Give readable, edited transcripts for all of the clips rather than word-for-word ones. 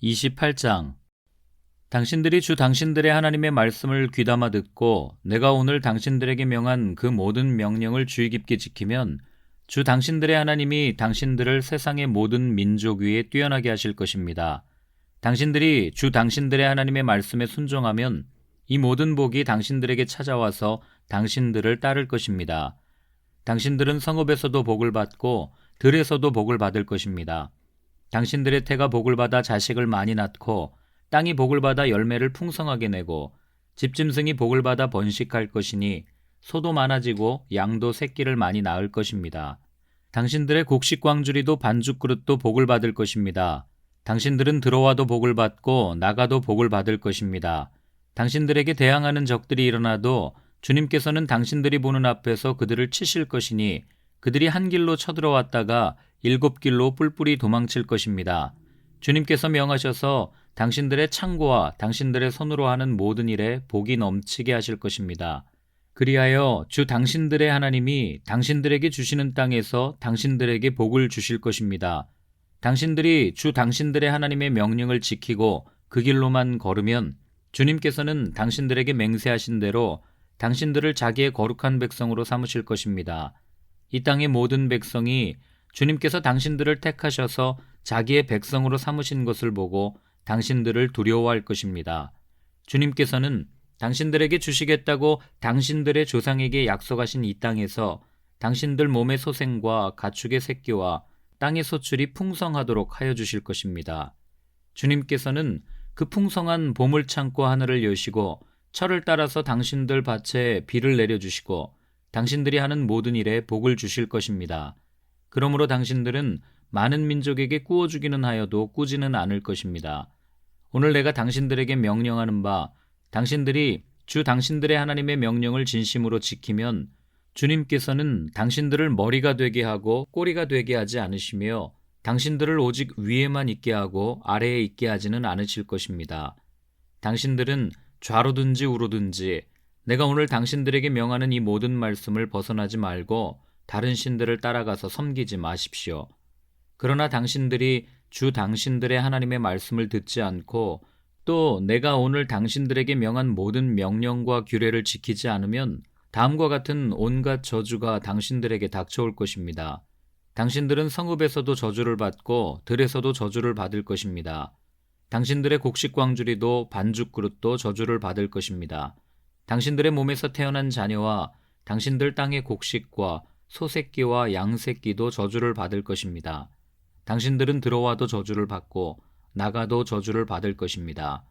28장. 당신들이 주 당신들의 하나님의 말씀을 귀담아 듣고 내가 오늘 당신들에게 명한 그 모든 명령을 주의 깊게 지키면 주 당신들의 하나님이 당신들을 세상의 모든 민족 위에 뛰어나게 하실 것입니다. 당신들이 주 당신들의 하나님의 말씀에 순종하면 이 모든 복이 당신들에게 찾아와서 당신들을 따를 것입니다. 당신들은 성읍에서도 복을 받고 들에서도 복을 받을 것입니다. 당신들의 태가 복을 받아 자식을 많이 낳고 땅이 복을 받아 열매를 풍성하게 내고 집짐승이 복을 받아 번식할 것이니 소도 많아지고 양도 새끼를 많이 낳을 것입니다. 당신들의 곡식 광주리도 반죽 그릇도 복을 받을 것입니다. 당신들은 들어와도 복을 받고 나가도 복을 받을 것입니다. 당신들에게 대항하는 적들이 일어나도 주님께서는 당신들이 보는 앞에서 그들을 치실 것이니 그들이 한 길로 쳐들어왔다가 7길로 뿔뿔이 도망칠 것입니다. 주님께서 명하셔서 당신들의 창고와 당신들의 손으로 하는 모든 일에 복이 넘치게 하실 것입니다. 그리하여 주 당신들의 하나님이 당신들에게 주시는 땅에서 당신들에게 복을 주실 것입니다. 당신들이 주 당신들의 하나님의 명령을 지키고 그 길로만 걸으면 주님께서는 당신들에게 맹세하신 대로 당신들을 자기의 거룩한 백성으로 삼으실 것입니다. 이 땅의 모든 백성이 주님께서 당신들을 택하셔서 자기의 백성으로 삼으신 것을 보고 당신들을 두려워할 것입니다. 주님께서는 당신들에게 주시겠다고 당신들의 조상에게 약속하신 이 땅에서 당신들 몸의 소생과 가축의 새끼와 땅의 소출이 풍성하도록 하여 주실 것입니다. 주님께서는 그 풍성한 보물창고 하늘을 여시고 철을 따라서 당신들 밭에 비를 내려주시고 당신들이 하는 모든 일에 복을 주실 것입니다. 그러므로 당신들은 많은 민족에게 꾸어주기는 하여도 꾸지는 않을 것입니다. 오늘 내가 당신들에게 명령하는 바 당신들이 주 당신들의 하나님의 명령을 진심으로 지키면 주님께서는 당신들을 머리가 되게 하고 꼬리가 되게 하지 않으시며 당신들을 오직 위에만 있게 하고 아래에 있게 하지는 않으실 것입니다. 당신들은 좌로든지 우로든지 내가 오늘 당신들에게 명하는 이 모든 말씀을 벗어나지 말고 다른 신들을 따라가서 섬기지 마십시오. 그러나 당신들이 주 당신들의 하나님의 말씀을 듣지 않고 또 내가 오늘 당신들에게 명한 모든 명령과 규례를 지키지 않으면 다음과 같은 온갖 저주가 당신들에게 닥쳐올 것입니다. 당신들은 성읍에서도 저주를 받고 들에서도 저주를 받을 것입니다. 당신들의 곡식 광주리도 반죽 그릇도 저주를 받을 것입니다. 당신들의 몸에서 태어난 자녀와 당신들 땅의 곡식과 소새끼와 양새끼도 저주를 받을 것입니다. 당신들은 들어와도 저주를 받고 나가도 저주를 받을 것입니다.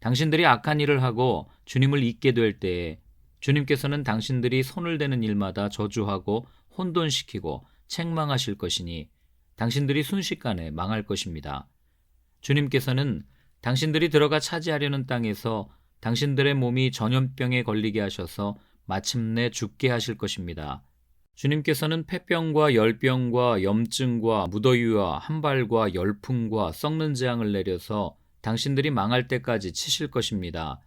당신들이 악한 일을 하고 주님을 잊게 될 때에 주님께서는 당신들이 손을 대는 일마다 저주하고 혼돈시키고 책망하실 것이니 당신들이 순식간에 망할 것입니다. 주님께서는 당신들이 들어가 차지하려는 땅에서 당신들의 몸이 전염병에 걸리게 하셔서 마침내 죽게 하실 것입니다. 주님께서는 폐병과 열병과 염증과 무더위와 한발과 열풍과 썩는 재앙을 내려서 당신들이 망할 때까지 치실 것입니다.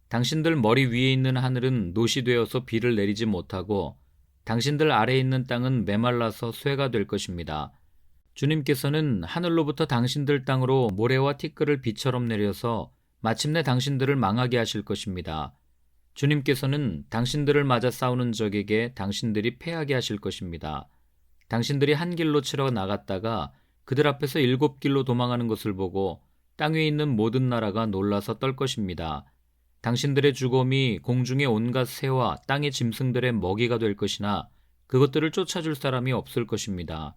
당신들 머리 위에 있는 하늘은 노시 되어서 비를 내리지 못하고 당신들 아래에 있는 땅은 메말라서 쇠가 될 것입니다. 주님께서는 하늘로부터 당신들 땅으로 모래와 티끌을 비처럼 내려서 마침내 당신들을 망하게 하실 것입니다. 주님께서는 당신들을 맞아 싸우는 적에게 당신들이 패하게 하실 것입니다. 당신들이 한 길로 치러 나갔다가 그들 앞에서 7길로 도망하는 것을 보고 땅 위에 있는 모든 나라가 놀라서 떨 것입니다. 당신들의 죽음이 공중의 온갖 새와 땅의 짐승들의 먹이가 될 것이나 그것들을 쫓아줄 사람이 없을 것입니다.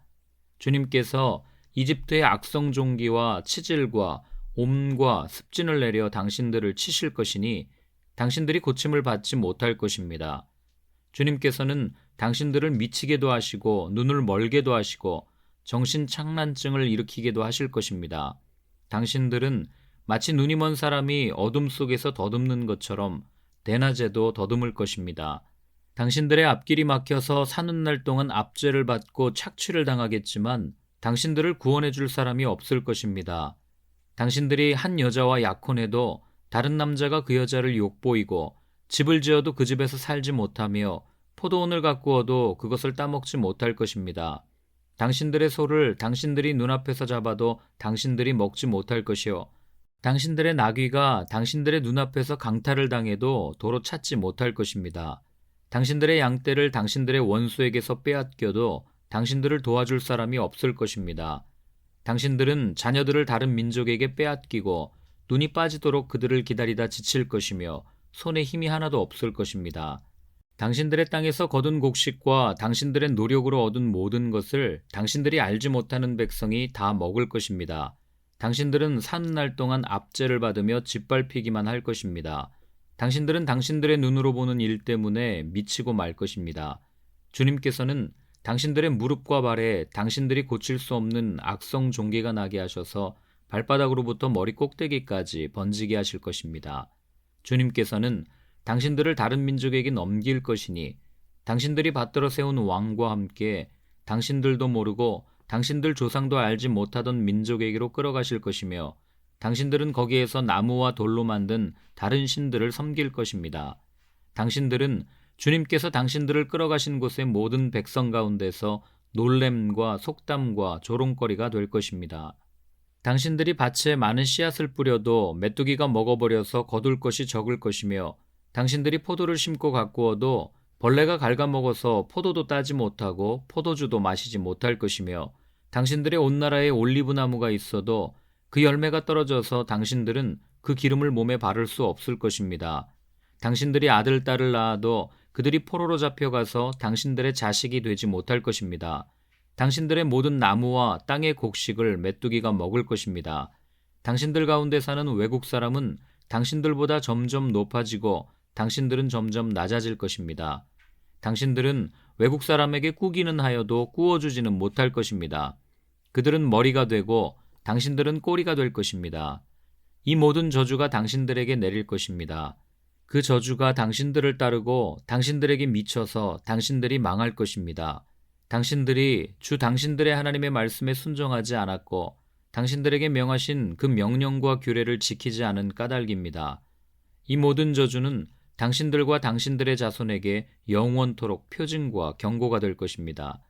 주님께서 이집트의 악성 종기와 치질과 옴과 습진을 내려 당신들을 치실 것이니 당신들이 고침을 받지 못할 것입니다. 주님께서는 당신들을 미치게도 하시고 눈을 멀게도 하시고 정신착란증을 일으키게도 하실 것입니다. 당신들은 마치 눈이 먼 사람이 어둠 속에서 더듬는 것처럼 대낮에도 더듬을 것입니다. 당신들의 앞길이 막혀서 사는 날 동안 압제를 받고 착취를 당하겠지만 당신들을 구원해 줄 사람이 없을 것입니다. 당신들이 한 여자와 약혼해도 다른 남자가 그 여자를 욕보이고 집을 지어도 그 집에서 살지 못하며 포도원을 가꾸어도 그것을 따먹지 못할 것입니다. 당신들의 소를 당신들이 눈앞에서 잡아도 당신들이 먹지 못할 것이요 당신들의 나귀가 당신들의 눈앞에서 강탈을 당해도 도로 찾지 못할 것입니다. 당신들의 양떼를 당신들의 원수에게서 빼앗겨도 당신들을 도와줄 사람이 없을 것입니다. 당신들은 자녀들을 다른 민족에게 빼앗기고 눈이 빠지도록 그들을 기다리다 지칠 것이며 손에 힘이 하나도 없을 것입니다. 당신들의 땅에서 거둔 곡식과 당신들의 노력으로 얻은 모든 것을 당신들이 알지 못하는 백성이 다 먹을 것입니다. 당신들은 사는 날 동안 압제를 받으며 짓밟히기만 할 것입니다. 당신들은 당신들의 눈으로 보는 일 때문에 미치고 말 것입니다. 주님께서는 당신들의 무릎과 발에 당신들이 고칠 수 없는 악성 종괴가 나게 하셔서 발바닥으로부터 머리 꼭대기까지 번지게 하실 것입니다. 주님께서는 당신들을 다른 민족에게 넘길 것이니 당신들이 받들어 세운 왕과 함께 당신들도 모르고 당신들 조상도 알지 못하던 민족에게로 끌어가실 것이며 당신들은 거기에서 나무와 돌로 만든 다른 신들을 섬길 것입니다. 당신들은 주님께서 당신들을 끌어가신 곳의 모든 백성 가운데서 놀램과 속담과 조롱거리가 될 것입니다. 당신들이 밭에 많은 씨앗을 뿌려도 메뚜기가 먹어버려서 거둘 것이 적을 것이며 당신들이 포도를 심고 가꾸어도 벌레가 갉아먹어서 포도도 따지 못하고 포도주도 마시지 못할 것이며 당신들의 온 나라에 올리브 나무가 있어도 그 열매가 떨어져서 당신들은 그 기름을 몸에 바를 수 없을 것입니다. 당신들이 아들, 딸을 낳아도 그들이 포로로 잡혀가서 당신들의 자식이 되지 못할 것입니다. 당신들의 모든 나무와 땅의 곡식을 메뚜기가 먹을 것입니다. 당신들 가운데 사는 외국 사람은 당신들보다 점점 높아지고 당신들은 점점 낮아질 것입니다. 당신들은 외국 사람에게 꾸기는 하여도 꾸어주지는 못할 것입니다. 그들은 머리가 되고 당신들은 꼬리가 될 것입니다. 이 모든 저주가 당신들에게 내릴 것입니다. 그 저주가 당신들을 따르고 당신들에게 미쳐서 당신들이 망할 것입니다. 당신들이 주 당신들의 하나님의 말씀에 순종하지 않았고 당신들에게 명하신 그 명령과 규례를 지키지 않은 까닭입니다. 이 모든 저주는 당신들과 당신들의 자손에게 영원토록 표징과 경고가 될 것입니다.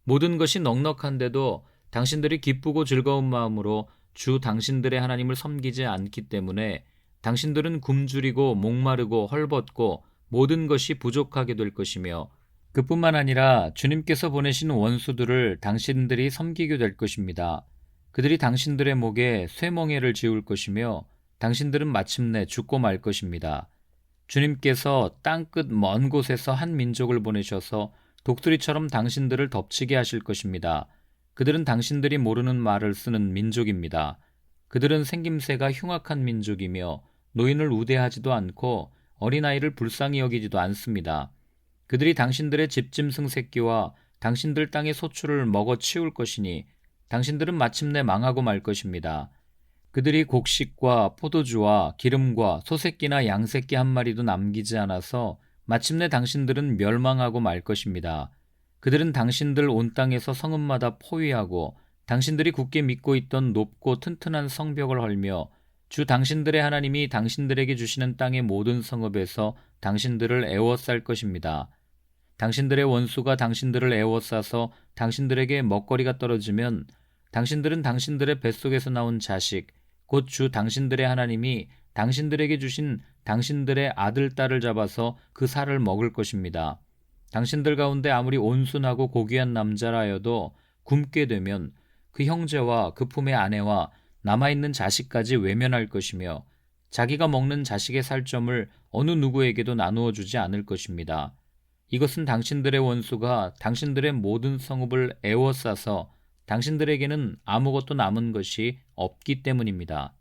모든 것이 넉넉한데도 당신들이 기쁘고 즐거운 마음으로 주 당신들의 하나님을 섬기지 않기 때문에 당신들은 굶주리고 목마르고 헐벗고 모든 것이 부족하게 될 것이며 그뿐만 아니라 주님께서 보내신 원수들을 당신들이 섬기게 될 것입니다. 그들이 당신들의 목에 쇠멍에를 지울 것이며 당신들은 마침내 죽고 말 것입니다. 주님께서 땅끝 먼 곳에서 한 민족을 보내셔서 독수리처럼 당신들을 덮치게 하실 것입니다. 그들은 당신들이 모르는 말을 쓰는 민족입니다. 그들은 생김새가 흉악한 민족이며 노인을 우대하지도 않고 어린아이를 불쌍히 여기지도 않습니다. 그들이 당신들의 집짐승 새끼와 당신들 땅의 소출을 먹어 치울 것이니 당신들은 마침내 망하고 말 것입니다. 그들이 곡식과 포도주와 기름과 소새끼나 양새끼 한 마리도 남기지 않아서 마침내 당신들은 멸망하고 말 것입니다. 그들은 당신들 온 땅에서 성읍마다 포위하고 당신들이 굳게 믿고 있던 높고 튼튼한 성벽을 헐며 주 당신들의 하나님이 당신들에게 주시는 땅의 모든 성읍에서 당신들을 애워쌀 것입니다. 당신들의 원수가 당신들을 애워싸서 당신들에게 먹거리가 떨어지면 당신들은 당신들의 뱃속에서 나온 자식, 곧 주 당신들의 하나님이 당신들에게 주신 당신들의 아들, 딸을 잡아서 그 살을 먹을 것입니다. 당신들 가운데 아무리 온순하고 고귀한 남자라여도 굶게 되면 그 형제와 그 품의 아내와 남아있는 자식까지 외면할 것이며 자기가 먹는 자식의 살점을 어느 누구에게도 나누어 주지 않을 것입니다. 이것은 당신들의 원수가 당신들의 모든 성읍을 애워싸서 당신들에게는 아무것도 남은 것이 없기 때문입니다.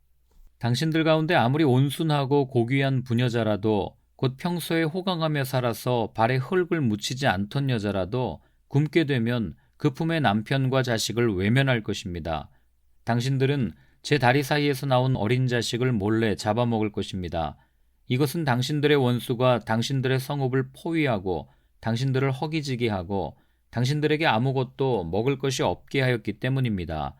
당신들 가운데 아무리 온순하고 고귀한 부녀자라도 곧 평소에 호강하며 살아서 발에 흙을 묻히지 않던 여자라도 굶게 되면 그 품의 남편과 자식을 외면할 것입니다. 당신들은 제 다리 사이에서 나온 어린 자식을 몰래 잡아먹을 것입니다. 이것은 당신들의 원수가 당신들의 성읍을 포위하고 당신들을 허기지게 하고 당신들에게 아무것도 먹을 것이 없게 하였기 때문입니다.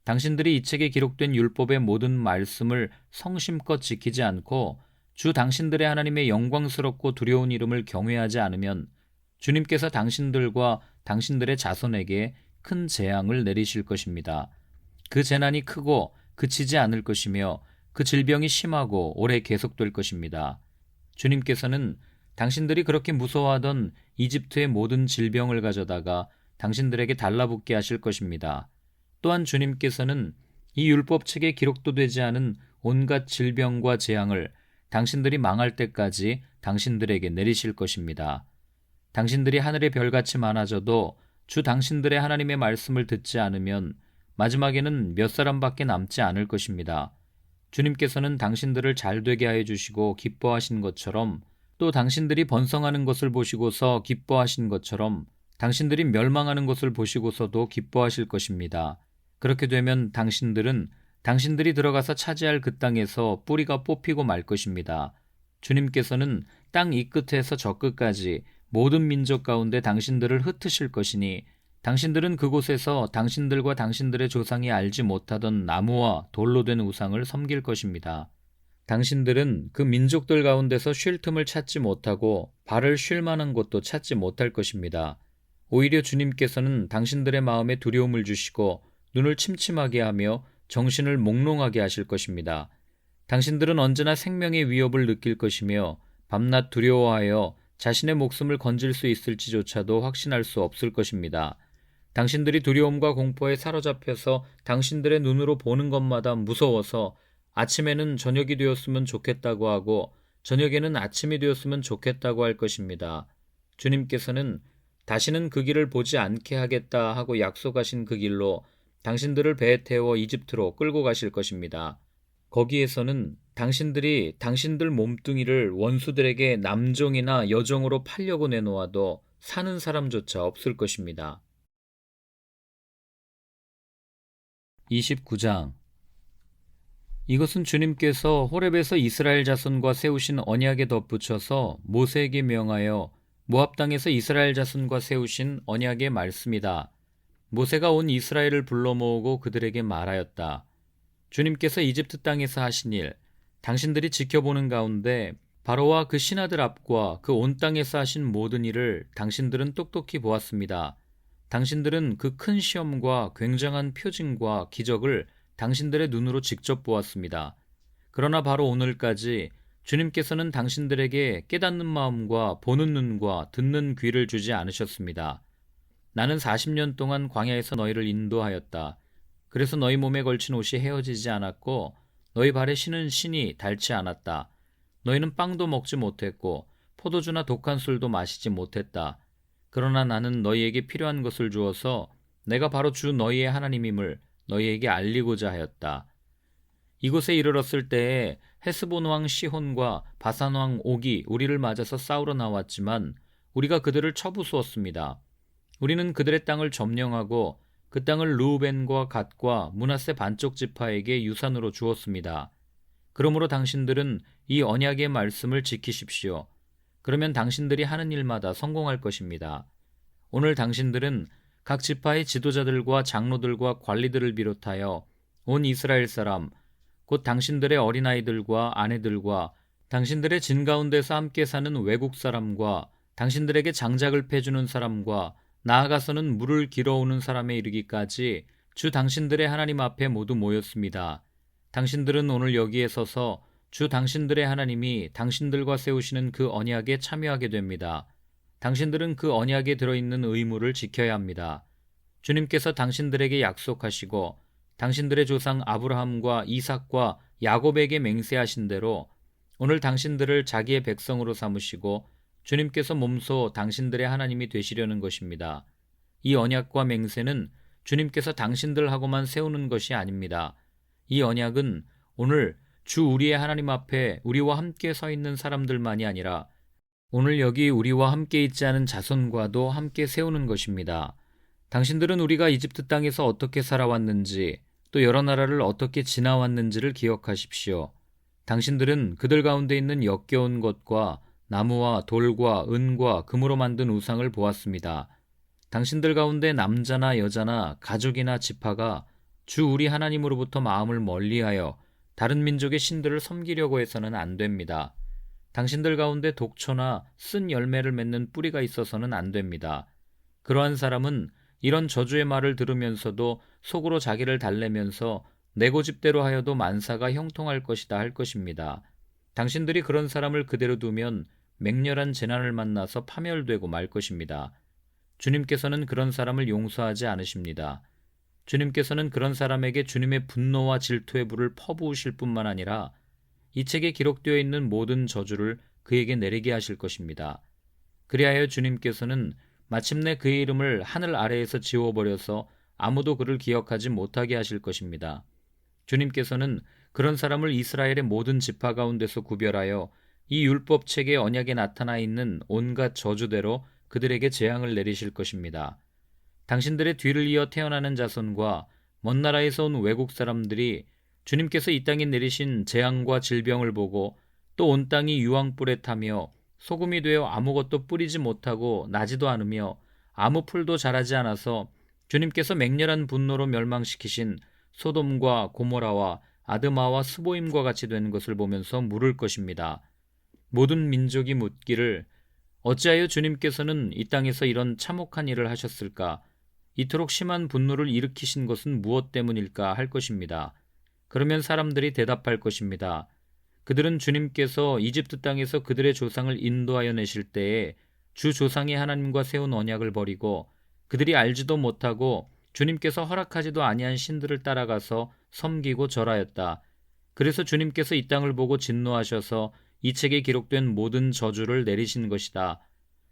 당신들이 이 책에 기록된 율법의 모든 말씀을 성심껏 지키지 않고 주 당신들의 하나님의 영광스럽고 두려운 이름을 경외하지 않으면 주님께서 당신들과 당신들의 자손에게 큰 재앙을 내리실 것입니다. 그 재난이 크고 그치지 않을 것이며 그 질병이 심하고 오래 계속될 것입니다. 주님께서는 당신들이 그렇게 무서워하던 이집트의 모든 질병을 가져다가 당신들에게 달라붙게 하실 것입니다. 또한 주님께서는 이 율법책에 기록도 되지 않은 온갖 질병과 재앙을 당신들이 망할 때까지 당신들에게 내리실 것입니다. 당신들이 하늘의 별같이 많아져도 주 당신들의 하나님의 말씀을 듣지 않으면 마지막에는 몇 사람밖에 남지 않을 것입니다. 주님께서는 당신들을 잘되게 하여 주시고 기뻐하신 것처럼, 또 당신들이 번성하는 것을 보시고서 기뻐하신 것처럼 당신들이 멸망하는 것을 보시고서도 기뻐하실 것입니다. 그렇게 되면 당신들은 당신들이 들어가서 차지할 그 땅에서 뿌리가 뽑히고 말 것입니다. 주님께서는 땅 이 끝에서 저 끝까지 모든 민족 가운데 당신들을 흩으실 것이니 당신들은 그곳에서 당신들과 당신들의 조상이 알지 못하던 나무와 돌로 된 우상을 섬길 것입니다. 당신들은 그 민족들 가운데서 쉴 틈을 찾지 못하고 발을 쉴 만한 곳도 찾지 못할 것입니다. 오히려 주님께서는 당신들의 마음에 두려움을 주시고 눈을 침침하게 하며 정신을 몽롱하게 하실 것입니다. 당신들은 언제나 생명의 위협을 느낄 것이며 밤낮 두려워하여 자신의 목숨을 건질 수 있을지조차도 확신할 수 없을 것입니다. 당신들이 두려움과 공포에 사로잡혀서 당신들의 눈으로 보는 것마다 무서워서 아침에는 저녁이 되었으면 좋겠다고 하고 저녁에는 아침이 되었으면 좋겠다고 할 것입니다. 주님께서는 다시는 그 길을 보지 않게 하겠다 하고 약속하신 그 길로 당신들을 배에 태워 이집트로 끌고 가실 것입니다. 거기에서는 당신들이 당신들 몸뚱이를 원수들에게 남종이나 여종으로 팔려고 내놓아도 사는 사람조차 없을 것입니다. 29장. 이것은 주님께서 호렙에서 이스라엘 자손과 세우신 언약에 덧붙여서 모세에게 명하여 모압 땅에서 이스라엘 자손과 세우신 언약의 말씀이다. 모세가 온 이스라엘을 불러 모으고 그들에게 말하였다. 주님께서 이집트 땅에서 하신 일, 당신들이 지켜보는 가운데 바로와 그 신하들 앞과 그 온 땅에서 하신 모든 일을 당신들은 똑똑히 보았습니다. 당신들은 그 큰 시험과 굉장한 표징과 기적을 당신들의 눈으로 직접 보았습니다. 그러나 바로 오늘까지 주님께서는 당신들에게 깨닫는 마음과 보는 눈과 듣는 귀를 주지 않으셨습니다. 나는 40년 동안 광야에서 너희를 인도하였다. 그래서 너희 몸에 걸친 옷이 헤어지지 않았고 너희 발에 신은 신이 닳지 않았다. 너희는 빵도 먹지 못했고 포도주나 독한 술도 마시지 못했다. 그러나 나는 너희에게 필요한 것을 주어서 내가 바로 주 너희의 하나님임을 너희에게 알리고자 하였다. 이곳에 이르렀을 때에 헤스본 왕 시혼과 바산 왕 옥이 우리를 맞아서 싸우러 나왔지만 우리가 그들을 쳐부수었습니다. 우리는 그들의 땅을 점령하고 그 땅을 르우벤과 갓과 므낫세 반쪽 지파에게 유산으로 주었습니다. 그러므로 당신들은 이 언약의 말씀을 지키십시오. 그러면 당신들이 하는 일마다 성공할 것입니다. 오늘 당신들은 각 지파의 지도자들과 장로들과 관리들을 비롯하여 온 이스라엘 사람, 곧 당신들의 어린아이들과 아내들과 당신들의 진 가운데서 함께 사는 외국 사람과 당신들에게 장작을 패주는 사람과 나아가서는 물을 길어오는 사람에 이르기까지 주 당신들의 하나님 앞에 모두 모였습니다. 당신들은 오늘 여기에 서서 주 당신들의 하나님이 당신들과 세우시는 그 언약에 참여하게 됩니다. 당신들은 그 언약에 들어있는 의무를 지켜야 합니다. 주님께서 당신들에게 약속하시고 당신들의 조상 아브라함과 이삭과 야곱에게 맹세하신 대로 오늘 당신들을 자기의 백성으로 삼으시고 주님께서 몸소 당신들의 하나님이 되시려는 것입니다. 이 언약과 맹세는 주님께서 당신들하고만 세우는 것이 아닙니다. 이 언약은 오늘 주 우리의 하나님 앞에 우리와 함께 서 있는 사람들만이 아니라 오늘 여기 우리와 함께 있지 않은 자손과도 함께 세우는 것입니다. 당신들은 우리가 이집트 땅에서 어떻게 살아왔는지 또 여러 나라를 어떻게 지나왔는지를 기억하십시오. 당신들은 그들 가운데 있는 역겨운 것과 나무와 돌과 은과 금으로 만든 우상을 보았습니다. 당신들 가운데 남자나 여자나 가족이나 지파가 주 우리 하나님으로부터 마음을 멀리하여 다른 민족의 신들을 섬기려고 해서는 안 됩니다. 당신들 가운데 독초나 쓴 열매를 맺는 뿌리가 있어서는 안 됩니다. 그러한 사람은 이런 저주의 말을 들으면서도 속으로 자기를 달래면서 내 고집대로 하여도 만사가 형통할 것이다 할 것입니다. 당신들이 그런 사람을 그대로 두면 맹렬한 재난을 만나서 파멸되고 말 것입니다. 주님께서는 그런 사람을 용서하지 않으십니다. 주님께서는 그런 사람에게 주님의 분노와 질투의 불을 퍼부으실 뿐만 아니라 이 책에 기록되어 있는 모든 저주를 그에게 내리게 하실 것입니다. 그리하여 주님께서는 마침내 그의 이름을 하늘 아래에서 지워버려서 아무도 그를 기억하지 못하게 하실 것입니다. 주님께서는 그런 사람을 이스라엘의 모든 지파 가운데서 구별하여 이 율법책의 언약에 나타나 있는 온갖 저주대로 그들에게 재앙을 내리실 것입니다. 당신들의 뒤를 이어 태어나는 자손과 먼 나라에서 온 외국 사람들이 주님께서 이 땅에 내리신 재앙과 질병을 보고 또 온 땅이 유황불에 타며 소금이 되어 아무것도 뿌리지 못하고 나지도 않으며 아무 풀도 자라지 않아서 주님께서 맹렬한 분노로 멸망시키신 소돔과 고모라와 아드마와 스보임과 같이 된 것을 보면서 물을 것입니다. 모든 민족이 묻기를 어찌하여 주님께서는 이 땅에서 이런 참혹한 일을 하셨을까? 이토록 심한 분노를 일으키신 것은 무엇 때문일까 할 것입니다. 그러면 사람들이 대답할 것입니다. 그들은 주님께서 이집트 땅에서 그들의 조상을 인도하여 내실 때에 주 조상의 하나님과 세운 언약을 버리고 그들이 알지도 못하고 주님께서 허락하지도 아니한 신들을 따라가서 섬기고 절하였다. 그래서 주님께서 이 땅을 보고 진노하셔서 이 책에 기록된 모든 저주를 내리신 것이다.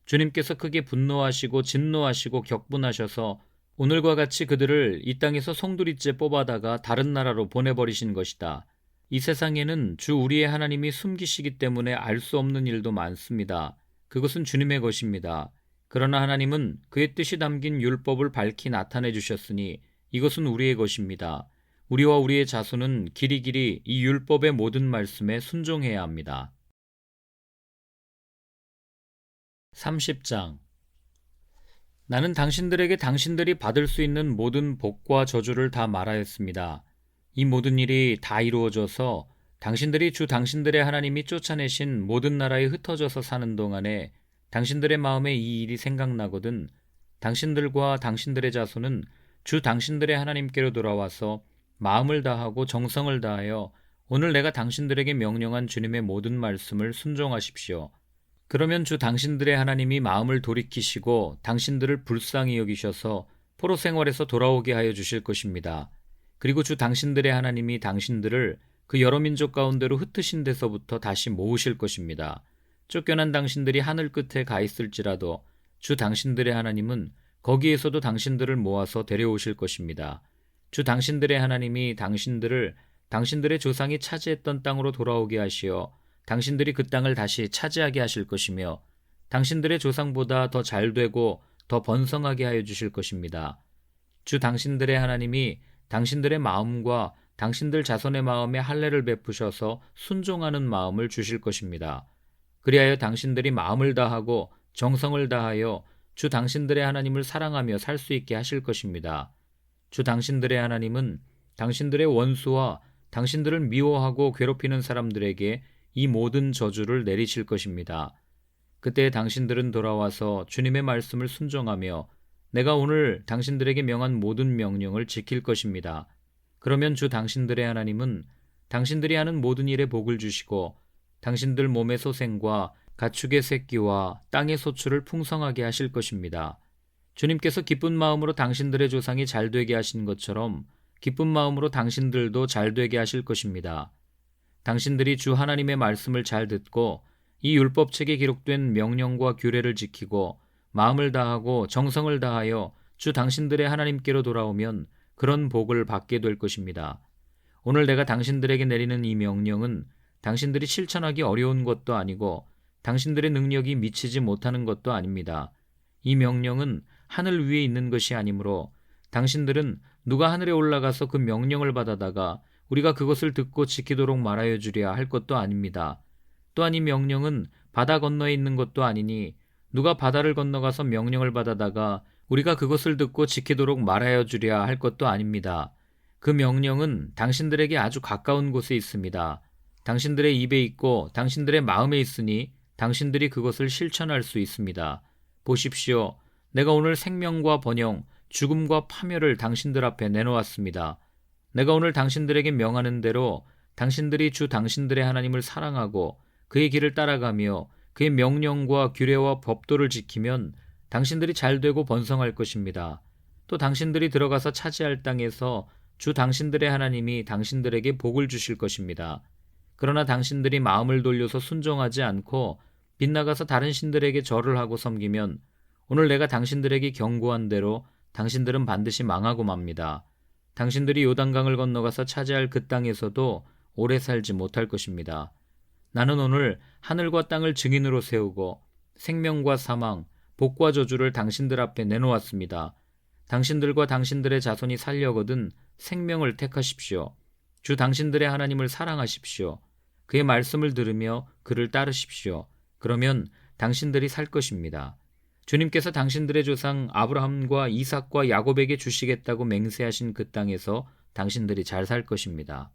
주님께서 크게 분노하시고 진노하시고 격분하셔서 오늘과 같이 그들을 이 땅에서 송두리째 뽑아다가 다른 나라로 보내버리신 것이다. 이 세상에는 주 우리의 하나님이 숨기시기 때문에 알 수 없는 일도 많습니다. 그것은 주님의 것입니다. 그러나 하나님은 그의 뜻이 담긴 율법을 밝히 나타내 주셨으니 이것은 우리의 것입니다. 우리와 우리의 자손은 길이길이 이 율법의 모든 말씀에 순종해야 합니다. 30장. 나는 당신들에게 당신들이 받을 수 있는 모든 복과 저주를 다 말하였습니다. 이 모든 일이 다 이루어져서 당신들이 주 당신들의 하나님이 쫓아내신 모든 나라에 흩어져서 사는 동안에 당신들의 마음에 이 일이 생각나거든 당신들과 당신들의 자손은 주 당신들의 하나님께로 돌아와서 마음을 다하고 정성을 다하여 오늘 내가 당신들에게 명령한 주님의 모든 말씀을 순종하십시오. 그러면 주 당신들의 하나님이 마음을 돌이키시고 당신들을 불쌍히 여기셔서 포로 생활에서 돌아오게 하여 주실 것입니다. 그리고 주 당신들의 하나님이 당신들을 그 여러 민족 가운데로 흩으신 데서부터 다시 모으실 것입니다. 쫓겨난 당신들이 하늘 끝에 가 있을지라도 주 당신들의 하나님은 거기에서도 당신들을 모아서 데려오실 것입니다. 주 당신들의 하나님이 당신들을 당신들의 조상이 차지했던 땅으로 돌아오게 하시어 당신들이 그 땅을 다시 차지하게 하실 것이며 당신들의 조상보다 더 잘되고 더 번성하게 하여 주실 것입니다. 주 당신들의 하나님이 당신들의 마음과 당신들 자손의 마음에 할례를 베푸셔서 순종하는 마음을 주실 것입니다. 그리하여 당신들이 마음을 다하고 정성을 다하여 주 당신들의 하나님을 사랑하며 살 수 있게 하실 것입니다. 주 당신들의 하나님은 당신들의 원수와 당신들을 미워하고 괴롭히는 사람들에게 이 모든 저주를 내리실 것입니다. 그때 당신들은 돌아와서 주님의 말씀을 순종하며 내가 오늘 당신들에게 명한 모든 명령을 지킬 것입니다. 그러면 주 당신들의 하나님은 당신들이 하는 모든 일에 복을 주시고 당신들 몸의 소생과 가축의 새끼와 땅의 소출을 풍성하게 하실 것입니다. 주님께서 기쁜 마음으로 당신들의 조상이 잘되게 하신 것처럼 기쁜 마음으로 당신들도 잘되게 하실 것입니다. 당신들이 주 하나님의 말씀을 잘 듣고 이 율법책에 기록된 명령과 규례를 지키고 마음을 다하고 정성을 다하여 주 당신들의 하나님께로 돌아오면 그런 복을 받게 될 것입니다. 오늘 내가 당신들에게 내리는 이 명령은 당신들이 실천하기 어려운 것도 아니고 당신들의 능력이 미치지 못하는 것도 아닙니다. 이 명령은 하늘 위에 있는 것이 아니므로 당신들은 누가 하늘에 올라가서 그 명령을 받아다가 우리가 그것을 듣고 지키도록 말하여 주랴 할 것도 아닙니다. 또한 이 명령은 바다 건너에 있는 것도 아니니 누가 바다를 건너가서 명령을 받아다가 우리가 그것을 듣고 지키도록 말하여 주랴 할 것도 아닙니다. 그 명령은 당신들에게 아주 가까운 곳에 있습니다. 당신들의 입에 있고 당신들의 마음에 있으니 당신들이 그것을 실천할 수 있습니다. 보십시오. 내가 오늘 생명과 번영, 죽음과 파멸을 당신들 앞에 내놓았습니다. 내가 오늘 당신들에게 명하는 대로 당신들이 주 당신들의 하나님을 사랑하고 그의 길을 따라가며 그의 명령과 규례와 법도를 지키면 당신들이 잘되고 번성할 것입니다. 또 당신들이 들어가서 차지할 땅에서 주 당신들의 하나님이 당신들에게 복을 주실 것입니다. 그러나 당신들이 마음을 돌려서 순종하지 않고 빗나가서 다른 신들에게 절을 하고 섬기면 오늘 내가 당신들에게 경고한 대로 당신들은 반드시 망하고 맙니다. 당신들이 요단강을 건너가서 차지할 그 땅에서도 오래 살지 못할 것입니다. 나는 오늘 하늘과 땅을 증인으로 세우고 생명과 사망, 복과 저주를 당신들 앞에 내놓았습니다. 당신들과 당신들의 자손이 살려거든 생명을 택하십시오. 주 당신들의 하나님을 사랑하십시오. 그의 말씀을 들으며 그를 따르십시오. 그러면 당신들이 살 것입니다. 주님께서 당신들의 조상 아브라함과 이삭과 야곱에게 주시겠다고 맹세하신 그 땅에서 당신들이 잘 살 것입니다.